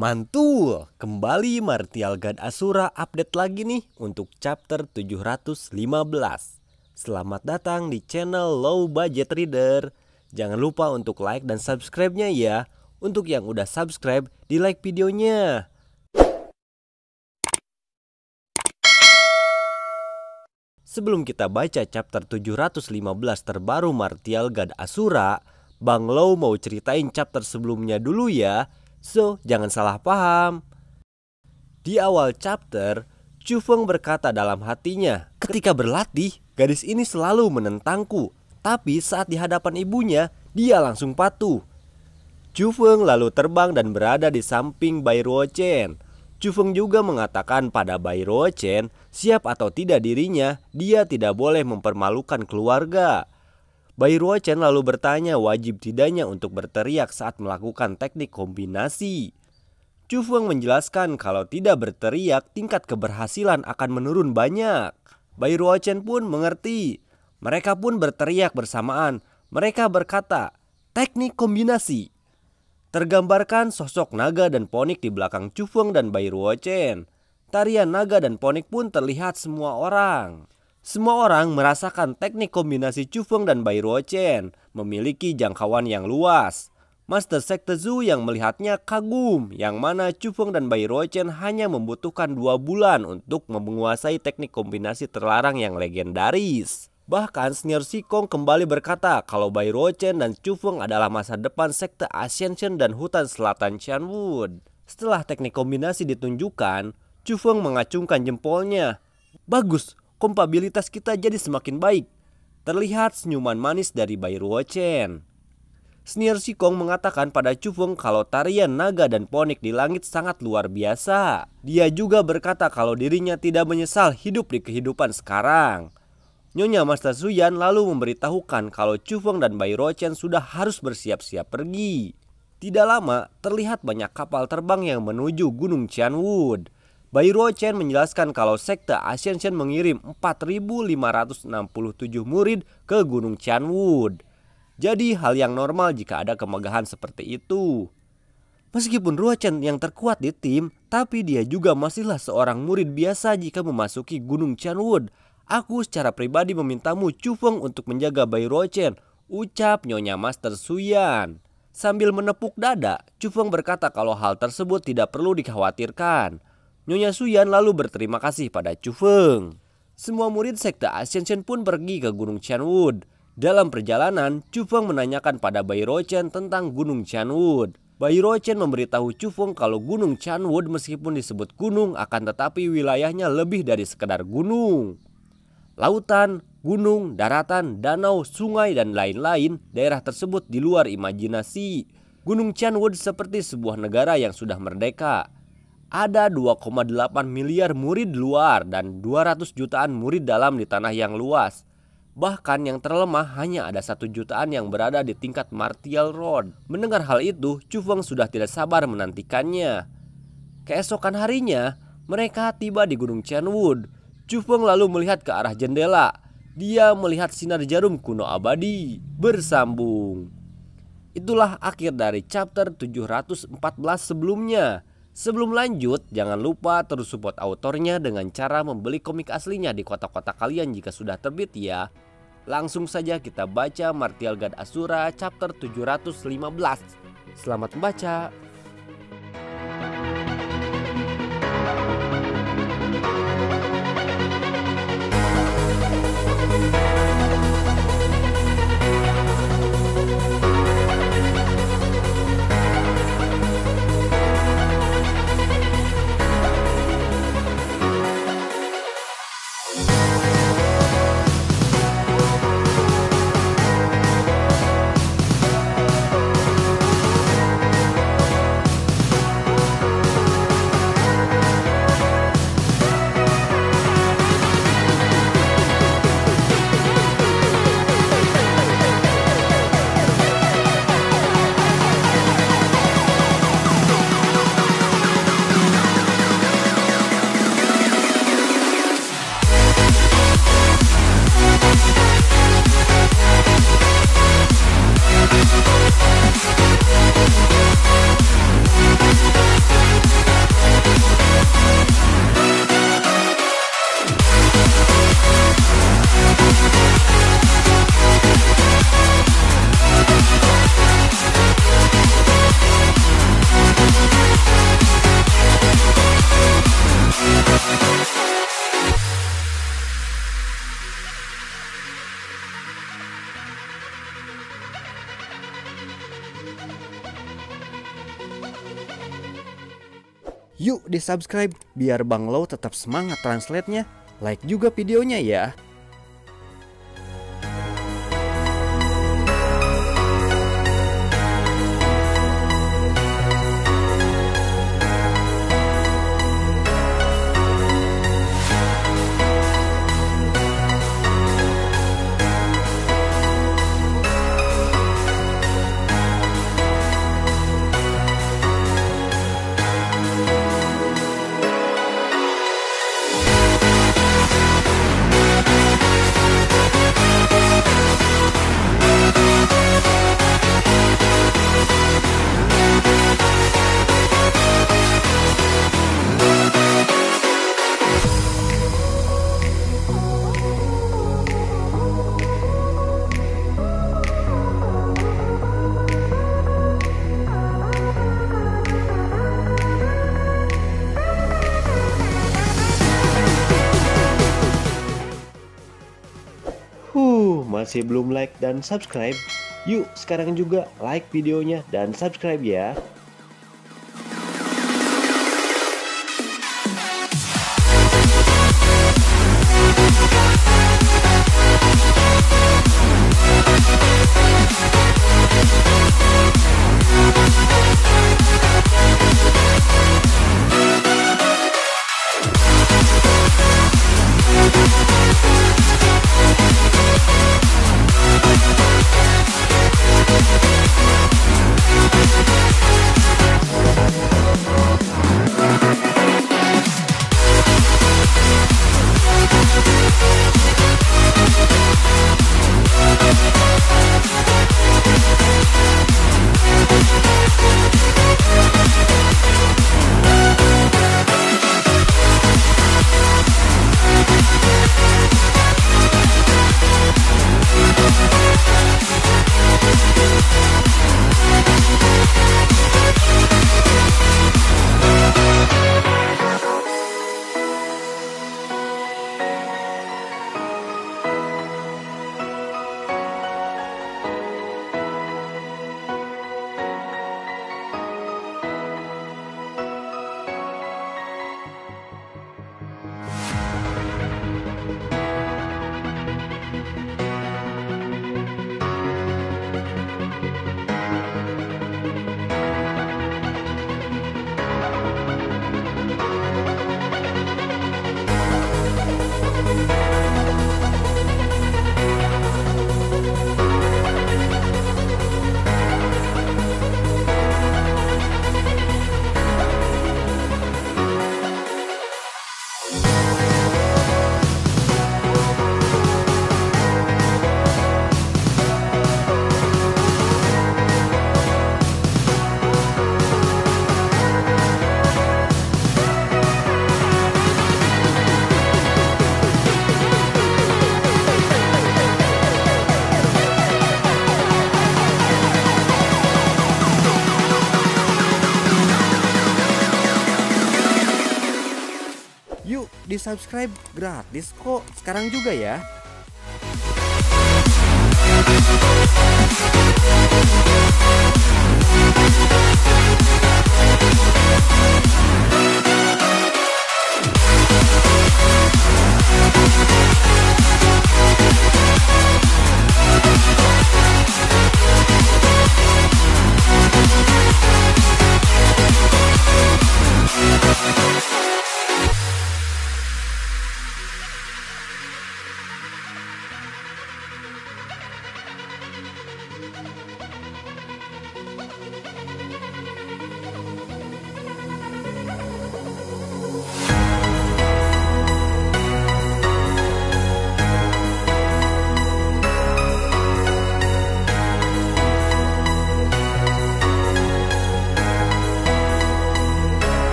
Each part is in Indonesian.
Mantul, kembali Martial God Asura update lagi nih untuk chapter 715. Selamat datang di channel Low Budget Reader. Jangan lupa untuk like dan subscribe-nya ya. Untuk yang udah subscribe, di like videonya. Sebelum kita baca chapter 715 terbaru Martial God Asura, Bang Low mau ceritain chapter sebelumnya dulu ya. So, jangan salah paham. Di awal chapter, Chu Feng berkata dalam hatinya, ketika berlatih, gadis ini selalu menentangku. Tapi saat di hadapan ibunya, dia langsung patuh. Chu Feng lalu terbang dan berada di samping Bai Ruochen. Chu Feng juga mengatakan pada Bai Ruochen, siap atau tidak dirinya, dia tidak boleh mempermalukan keluarga. Bai Ruochen lalu bertanya wajib tidaknya untuk berteriak saat melakukan teknik kombinasi. Chu Feng menjelaskan kalau tidak berteriak tingkat keberhasilan akan menurun banyak. Bai Ruochen pun mengerti. Mereka pun berteriak bersamaan. Mereka berkata, teknik kombinasi. Tergambarkan sosok naga dan ponik di belakang Chu Feng dan Bai Ruochen. Tarian naga dan ponik pun terlihat semua orang. Semua orang merasakan teknik kombinasi Chu Feng dan Bai Ruochen memiliki jangkauan yang luas. Master Sekte Zhu yang melihatnya kagum, yang mana Chu Feng dan Bai Ruochen hanya membutuhkan 2 bulan untuk menguasai teknik kombinasi terlarang yang legendaris. Bahkan Senior Sikong kembali berkata kalau Bai Ruochen dan Chu Feng adalah masa depan Sekte Ascension dan Hutan Selatan Qianwood. Setelah teknik kombinasi ditunjukkan, Chu Feng mengacungkan jempolnya. Bagus, kompabilitas kita jadi semakin baik. Terlihat senyuman manis dari Bai Ruochen. Senior Sikong mengatakan pada Chu Feng kalau tarian naga dan ponik di langit sangat luar biasa. Dia juga berkata kalau dirinya tidak menyesal hidup di kehidupan sekarang. Nyonya Master Suyan lalu memberitahukan kalau Chu Feng dan Bai Ruochen sudah harus bersiap-siap pergi. Tidak lama, terlihat banyak kapal terbang yang menuju Gunung Qianwood. Bai Ruochen menjelaskan kalau Sekte Ascension mengirim 4.567 murid ke Gunung Qianwood. Jadi hal yang normal jika ada kemegahan seperti itu. Meskipun Ruochen yang terkuat di tim, tapi dia juga masihlah seorang murid biasa jika memasuki Gunung Qianwood. Aku secara pribadi memintamu Chu Feng untuk menjaga Bai Ruochen, ucap Nyonya Master Suyan. Sambil menepuk dada, Chu Feng berkata kalau hal tersebut tidak perlu dikhawatirkan. Nyonya Suyan lalu berterima kasih pada Chu Feng. Semua murid Sekte Ascension pun pergi ke Gunung Qianwood. Dalam perjalanan, Chu Feng menanyakan pada Bai Ruochen tentang Gunung Qianwood. Bai Ruochen memberitahu Chu Feng kalau Gunung Qianwood meskipun disebut gunung akan tetapi wilayahnya lebih dari sekedar gunung. Lautan, gunung, daratan, danau, sungai, dan lain-lain, daerah tersebut di luar imajinasi. Gunung Qianwood seperti sebuah negara yang sudah merdeka. Ada 2,8 miliar murid luar dan 200 jutaan murid dalam di tanah yang luas. Bahkan yang terlemah hanya ada 1 jutaan yang berada di tingkat Martial Road. Mendengar hal itu, Chu Feng sudah tidak sabar menantikannya. Keesokan harinya, mereka tiba di Gunung Qianwood. Chu Feng lalu melihat ke arah jendela. Dia melihat sinar jarum kuno abadi bersambung. Itulah akhir dari chapter 714 sebelumnya. Sebelum lanjut, jangan lupa terus support autornya dengan cara membeli komik aslinya di kotak-kotak kalian jika sudah terbit ya. Langsung saja kita baca Martial God Asura chapter 715. Selamat membaca. Yuk di subscribe biar Bang Lau tetap semangat translate-nya. Like juga videonya ya. Masih belum like dan subscribe? Yuk sekarang juga like videonya dan subscribe ya. Yuk di subscribe gratis kok sekarang juga ya.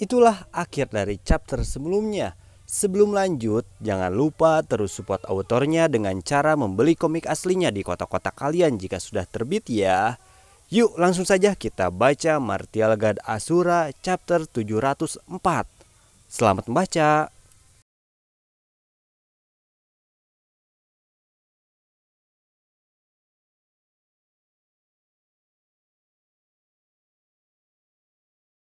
Itulah akhir dari chapter sebelumnya. Sebelum lanjut, jangan lupa terus support autornya dengan cara membeli komik aslinya di kotak-kotak kalian jika sudah terbit ya. Yuk langsung saja kita baca Martial God Asura chapter 704. Selamat membaca.